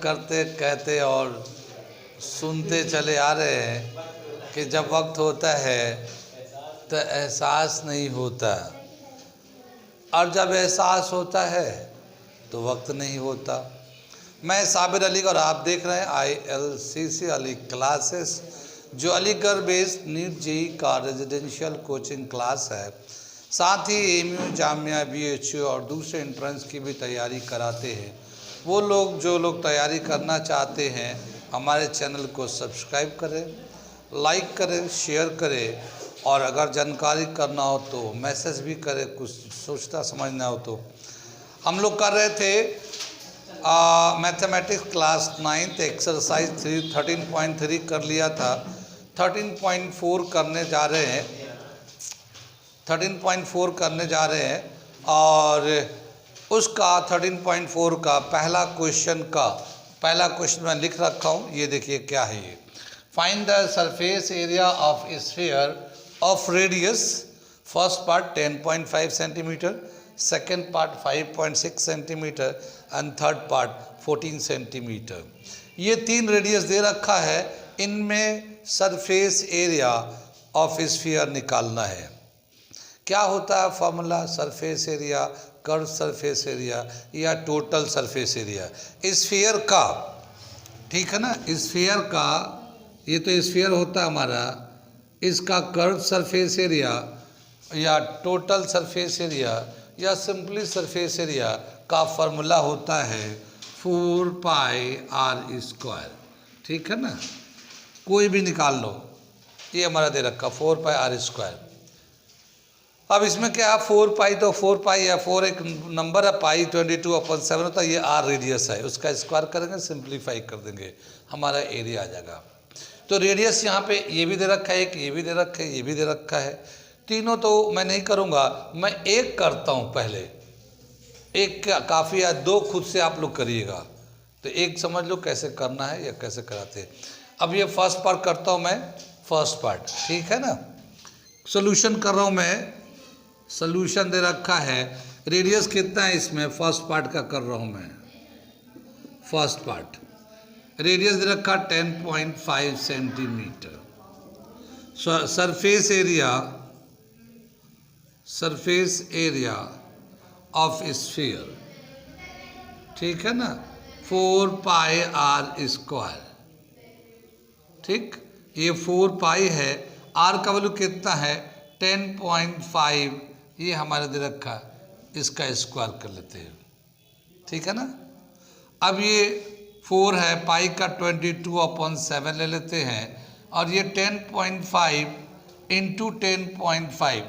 करते कहते और सुनते चले आ रहे हैं कि जब वक्त होता है तो एहसास नहीं होता, और जब एहसास होता है तो वक्त नहीं होता। मैं साबिर अली और आप देख रहे हैं ILCC अली क्लासेस, जो अलीगढ़ बेस्ड नीट जेई का रेजिडेंशियल कोचिंग क्लास है। साथ ही AMU, जामिया, BHU और दूसरे एंट्रेंस की भी तैयारी कराते हैं। वो लोग जो लोग तैयारी करना चाहते हैं हमारे चैनल को सब्सक्राइब करें, लाइक करें, शेयर करें, और अगर जानकारी करना हो तो मैसेज भी करें, कुछ सोचना समझना हो तो। हम लोग कर रहे थे मैथमेटिक्स क्लास 9th एक्सरसाइज 13.3 कर लिया था। 13.4 करने जा रहे हैं, 13.4 करने जा रहे हैं, और उसका 13.4 का पहला क्वेश्चन मैं लिख रखा हूँ। ये देखिए क्या है ये। Find the surface area of sphere of radius. First part 10.5 centimetre, second part 5.6 centimetre and third part 14 centimetre. ये 3 रेडियस दे रखा है, इनमें सरफेस एरिया ऑफ स्फीयर निकालना है। क्या होता है formula? Surface area, curve surface area या टोटल सरफेस एरिया स्फीयर का, ठीक है ना। स्फीयर का, ये तो स्फीयर होता है हमारा, इसका कर्व सरफेस एरिया या टोटल सरफेस एरिया या सिंपली सरफेस एरिया का फॉर्मूला होता है 4πr²। ठीक है ना, कोई भी निकाल लो, ये हमारा दे रखा 4πr²। अब इसमें क्या है, 4π तो 4π या 4 एक नंबर है, पाई 22/7 होता है, ये r रेडियस है, उसका स्क्वायर करेंगे, सिंप्लीफाई कर देंगे, हमारा एरिया आ जाएगा। तो रेडियस यहाँ पे ये भी दे रखा है, एक ये भी दे रखा है, ये भी दे रखा है। तीनों तो मैं नहीं करूँगा, मैं एक करता हूँ पहले। एक काफ़ी है, 2 खुद से आप लोग करिएगा। तो एक समझ लो कैसे करना है या कैसे कराते हैं। अब ये फर्स्ट पार्ट करता हूँ मैं, फर्स्ट पार्ट, ठीक है ना। सोल्यूशन कर रहा हूँ मैं, सोल्यूशन दे रखा है। रेडियस कितना है इसमें, फर्स्ट पार्ट का कर रहा हूँ मैं। फर्स्ट पार्ट रेडियस दे रखा 10.5 centimetre. Surface area of sphere, ठीक है ना, 4πr²। ठीक, ये 4π है, r का वैल्यू कितना है 10.5, ये हमारे दे रखा, इसका स्क्वायर कर लेते हैं, ठीक है ना। अब ये 4 है, पाई का 22/7 ले लेते हैं, और ये 10.5 इंटू 10.5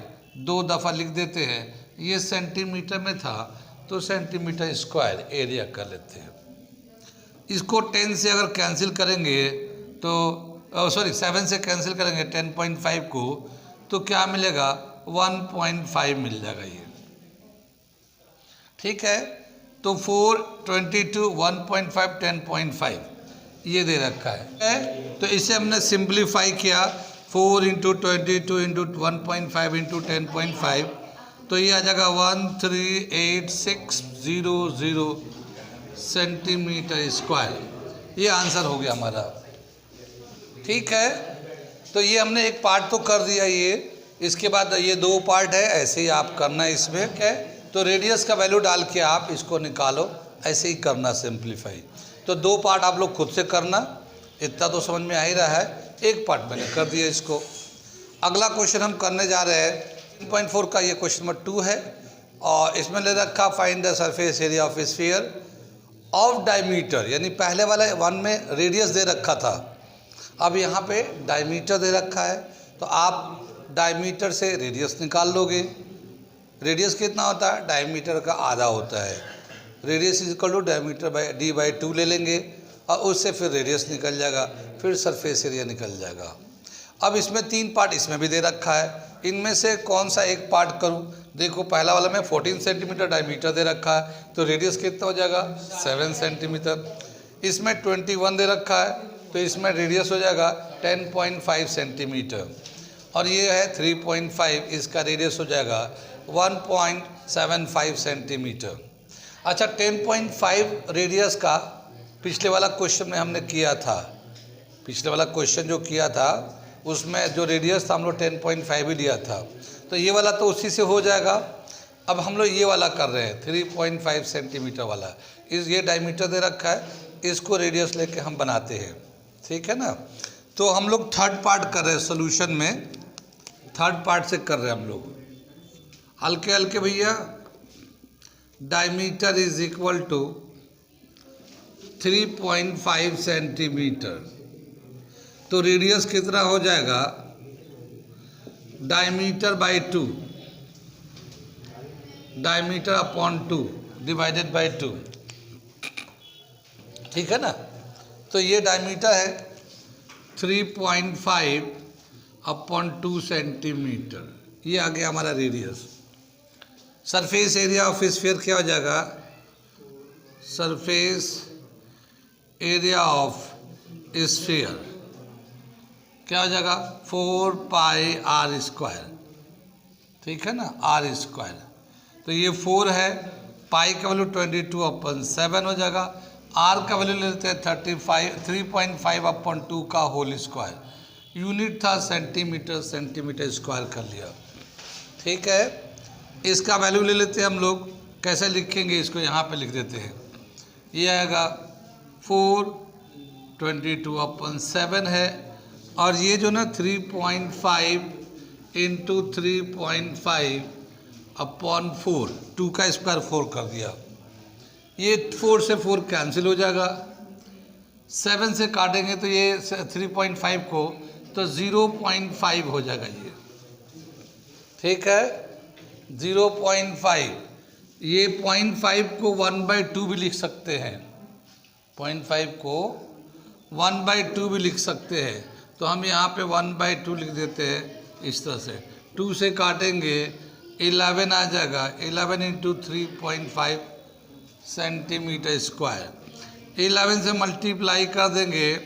2 दफ़ा लिख देते हैं। ये सेंटीमीटर में था तो सेंटीमीटर स्क्वायर एरिया कर लेते हैं। इसको 10 से अगर कैंसिल करेंगे तो 7 से कैंसिल करेंगे 10.5 को, तो क्या मिलेगा 1.5 मिल जाएगा ये, ठीक है। तो 4, 22, 1.5, 10.5 ये दे रखा है। तो इसे हमने सिंप्लीफाई किया, 4 इंटू 22 इंटू 1.5 इंटू 10.5, तो ये आ जाएगा 138,600 सेंटीमीटर स्क्वायर। ये आंसर हो गया हमारा, ठीक है। तो ये हमने एक पार्ट तो कर दिया ये, इसके बाद ये 2 पार्ट है, ऐसे ही आप करना है इसमें, क्या है। तो रेडियस का वैल्यू डाल के आप इसको निकालो, ऐसे ही करना सिंप्लीफाई। तो 2 पार्ट आप लोग खुद से करना, इतना तो समझ में आ ही रहा है। एक पार्ट मैंने कर दिया इसको। अगला क्वेश्चन हम करने जा रहे हैं 3.4 का, ये क्वेश्चन नंबर 2 है, और इसमें ले रखा find the surface area of sphere of diameter. यानी पहले वाले 1 में रेडियस दे रखा था, अब यहाँ पे डायमीटर दे रखा है, तो आप डायमीटर से रेडियस निकाल लोगे। रेडियस कितना होता है, डायमीटर का आधा होता है। Radius is equal to diameter by d/2 ले लेंगे, और उससे फिर रेडियस निकल जाएगा, फिर सरफेस एरिया निकल जाएगा। अब इसमें 3 पार्ट इसमें भी दे रखा है, इनमें से कौन सा एक पार्ट करूं। देखो पहला वाला में 14 सेंटीमीटर डायमीटर दे रखा है, तो रेडियस कितना हो जाएगा 7 सेंटीमीटर। इसमें 21 दे रखा है, तो इसमें रेडियस हो जाएगा 10.5 सेंटीमीटर, और ये है 3.5, इसका रेडियस हो जाएगा 1.75 सेंटीमीटर। अच्छा, 10.5 रेडियस का पिछले वाला क्वेश्चन में हमने किया था, पिछले वाला क्वेश्चन जो किया था उसमें जो रेडियस था हम लोग 10.5 ही लिया था, तो ये वाला तो उसी से हो जाएगा। अब हम लोग ये वाला कर रहे हैं 3.5 सेंटीमीटर वाला, इस ये डायमीटर दे रखा है, इसको रेडियस लेके हम बनाते हैं, ठीक है ना। तो हम लोग थर्ड पार्ट कर रहे हैं, सोल्यूशन में थर्ड पार्ट से कर रहे हैं हम लोग। हल्के हल्के भैया, diameter is equal to 3.5 centimetre, तो रेडियस कितना हो जाएगा, diameter by 2, diameter upon 2 divided by 2, ठीक है ना। तो ये डायमीटर है 3.5 अपॉन 2 सेंटीमीटर, ये आ गया हमारा radius. Surface area of sphere क्या हो जाएगा, सरफेस एरिया ऑफ स्फीयर क्या हो जाएगा, 4 पाई आर स्क्वायर, ठीक है ना, आर स्क्वायर। तो ये 4 है, पाई का वैल्यू 22/7 हो जाएगा, आर का वैल्यू लेते हैं 3.5 अपॉन 2 का होल स्क्वायर, यूनिट था सेंटीमीटर, सेंटीमीटर स्क्वायर कर लिया, ठीक है। इसका वैल्यू ले लेते हैं हम लोग, कैसे लिखेंगे इसको, यहाँ पे लिख देते हैं, ये आएगा 4/22/7 है, और ये जो ना 3.5 इंटू 3.5 अपॉन 4, 2 का स्क्वायर 4 कर दिया, ये 4 से 4 कैंसिल हो जाएगा, 7 से काटेंगे तो ये 3.5 को, तो 0.5 हो जाएगा ये, ठीक है, 0.5। ये 0.5 को 1/2 भी लिख सकते हैं, 0.5 को 1/2 भी लिख सकते हैं, तो हम यहाँ पे 1/2 लिख देते हैं इस तरह से, 2 से काटेंगे 11 आ जाएगा, 11 इंटू 3.5 सेंटीमीटर स्क्वायर, 11 से मल्टीप्लाई कर देंगे,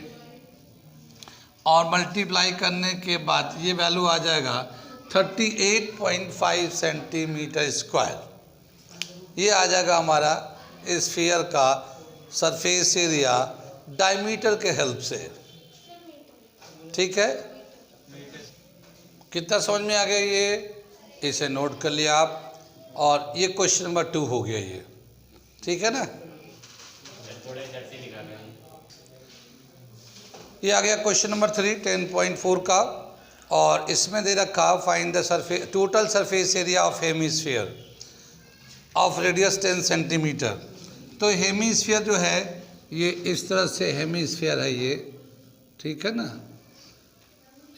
और मल्टीप्लाई करने के बाद ये वैल्यू आ जाएगा 38.5 सेंटीमीटर स्क्वायर, ये आ जाएगा हमारा स्फीयर का सरफेस एरिया डायमीटर के हेल्प से, ठीक है। कितना समझ में आ गया ये, इसे नोट कर लिया आप, और ये क्वेश्चन नंबर 2 हो गया ये, ठीक है ना। ये आ गया क्वेश्चन नंबर 3 10.4 का, और इसमें दे रखा find the surface total surface area of hemisphere of radius 10 centimetre. तो हेमीस्फीयर जो है ये इस तरह से हेमीस्फीयर है ये, ठीक है ना,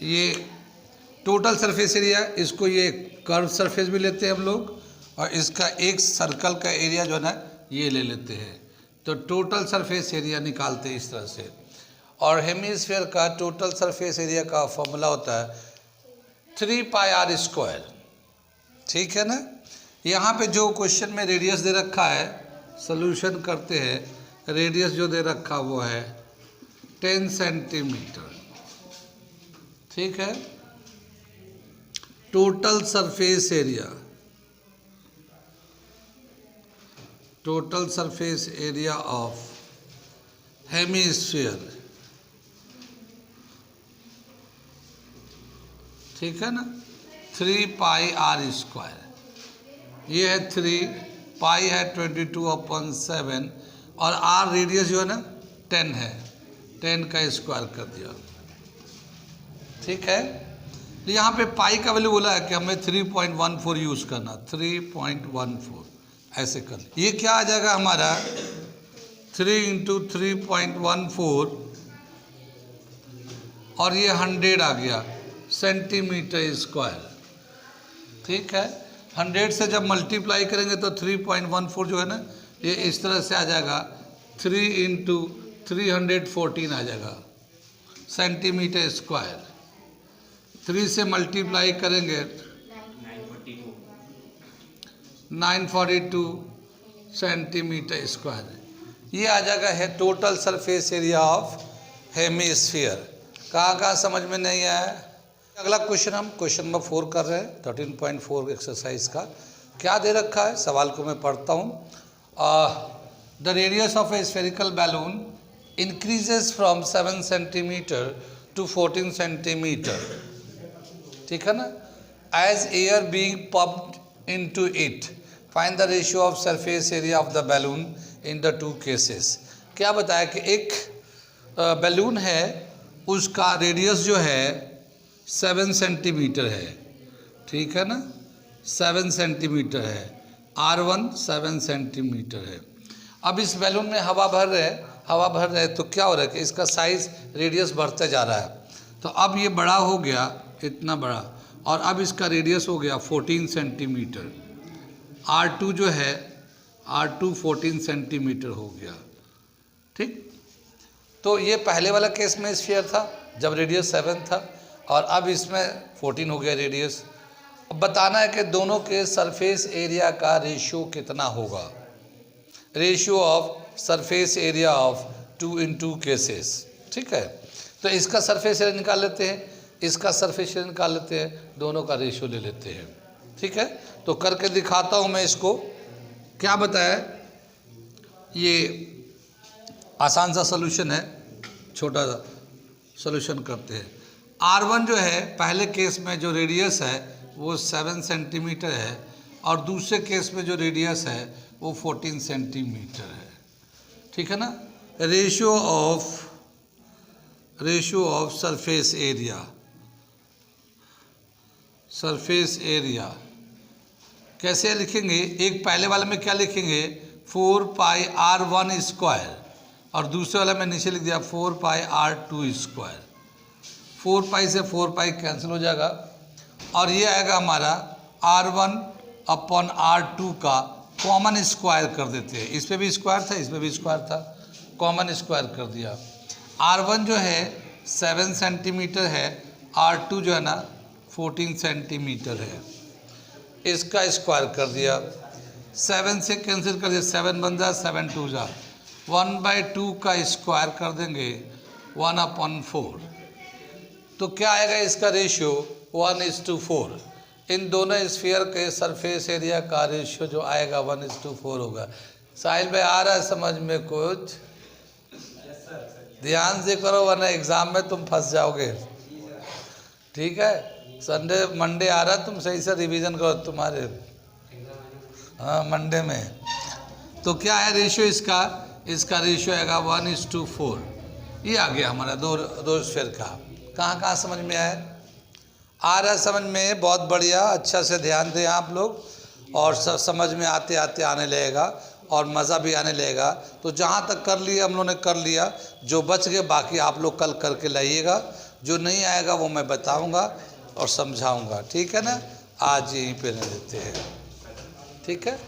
ये टोटल सरफेस एरिया, इसको ये कर्व सरफेस भी लेते हैं हम लोग, और इसका एक सर्कल का एरिया जो है ना ये ले लेते हैं, तो टोटल सरफेस एरिया निकालते हैं इस तरह से। और हेमीस्फीयर का टोटल सरफेस एरिया का फॉर्मूला होता है 3 पाई आर स्क्वायर, ठीक है ना। यहाँ पे जो क्वेश्चन में रेडियस दे रखा है, सोल्यूशन करते हैं, रेडियस जो दे रखा वो है 10 सेंटीमीटर, ठीक है। Total surface area, total surface area of hemisphere, ठीक है ना, 3 पाई आर स्क्वायर, ये है 3, पाई है 22/7, और आर रेडियस जो है ना 10 है, 10 का स्क्वायर कर दिया, ठीक है। यहाँ पे पाई का वैल्यू बोला है कि हमें 3.14 यूज़ करना, 3.14 ऐसे कर, ये क्या आ जाएगा हमारा 3 इंटू 3.14, और ये 100 आ गया सेंटीमीटर स्क्वायर, ठीक है। 100 से जब मल्टीप्लाई करेंगे तो 3.14 जो है ना ये इस तरह से आ जाएगा, 3 इंटू 314 आ जाएगा सेंटीमीटर स्क्वायर, 3 से मल्टीप्लाई करेंगे 942 सेंटीमीटर स्क्वायर, ये आ जाएगा है total surface area of hemisphere. कहाँ समझ में नहीं आया। अगला क्वेश्चन हम क्वेश्चन नंबर 4 कर रहे हैं 13.4 एक्सरसाइज का। क्या दे रखा है सवाल को मैं पढ़ता हूँ। The radius of a spherical balloon increases from 7 centimetre to 14 centimetre, ठीक है ना। As air being pumped into it, find the ratio of surface area of the balloon in the two cases. क्या बताया कि एक बैलून है, उसका radius जो है 7 सेंटीमीटर है, ठीक है ना, 7 सेंटीमीटर है, R1 7 सेंटीमीटर है। अब इस बैलून में हवा भर रहे तो क्या हो रहा है कि इसका साइज़ रेडियस बढ़ते जा रहा है। तो अब ये बड़ा हो गया, इतना बड़ा, और अब इसका रेडियस हो गया 14 सेंटीमीटर। R2 जो है, R2 14 सेंटीमीटर हो गया, ठीक। तो ये पहले वाला केस में स्फीयर था जब रेडियस 7 था, और अब इसमें 14 हो गया रेडियस। अब बताना है कि दोनों के सरफेस एरिया का रेशियो कितना होगा, ratio of surface area of 2 in 2 cases, ठीक है। तो इसका सरफेस एरिया निकाल लेते हैं, इसका सरफेस एरिया निकाल लेते हैं, दोनों का रेशियो ले लेते हैं, ठीक है। तो करके दिखाता हूँ मैं इसको। क्या बताया, ये आसान सा सॉल्यूशन है, छोटा सा सॉल्यूशन करते हैं। R1 जो है पहले केस में जो रेडियस है वो 7 सेंटीमीटर है, और दूसरे केस में जो रेडियस है वो 14 सेंटीमीटर है, ठीक है ना। रेशियो ऑफ सरफेस एरिया कैसे लिखेंगे, एक पहले वाले में क्या लिखेंगे 4 पाई R1 स्क्वायर, और दूसरे वाला में नीचे लिख दिया 4 पाई R2 स्क्वायर। 4 पाई से 4 पाई कैंसिल हो जाएगा, और ये आएगा हमारा R1 अपॉन R2 का कॉमन स्क्वायर कर देते हैं। इस पे भी स्क्वायर था, इस पे भी स्क्वायर था, कॉमन स्क्वायर कर दिया। R1 जो है 7 सेंटीमीटर है, R2 जो है ना 14 सेंटीमीटर है, इसका स्क्वायर कर दिया। 7 से कैंसिल कर दिया, 7 बन जा, 7 2 जा, 1/2 का स्क्वायर कर देंगे 1/4। तो क्या आएगा इसका रेशियो 1:4। इन दोनों स्फीयर के सरफेस एरिया का रेशियो जो आएगा 1:4 होगा। साहिल भाई आ रहा है समझ में कुछ? ध्यान से करो वरना एग्ज़ाम में तुम फंस जाओगे, ठीक है। संडे मंडे आ रहा है, तुम सही से रिवीजन करो तुम्हारे, हाँ मंडे में। तो क्या है रेशियो इसका रेशियो आएगा 1:4। ये आ गया हमारा दो स्फीयर का। कहाँ समझ में आया? आ रहा है समझ में? बहुत बढ़िया, अच्छा से ध्यान दें आप लोग, और समझ में आते आते आने लगेगा और मज़ा भी आने लगेगा। तो जहाँ तक कर लिया हम लोगों ने कर लिया, जो बच गए बाकी आप लोग कल करके लाइएगा, जो नहीं आएगा वो मैं बताऊँगा और समझाऊँगा, ठीक है ना। आज यहीं पे रहने देते हैं, ठीक है।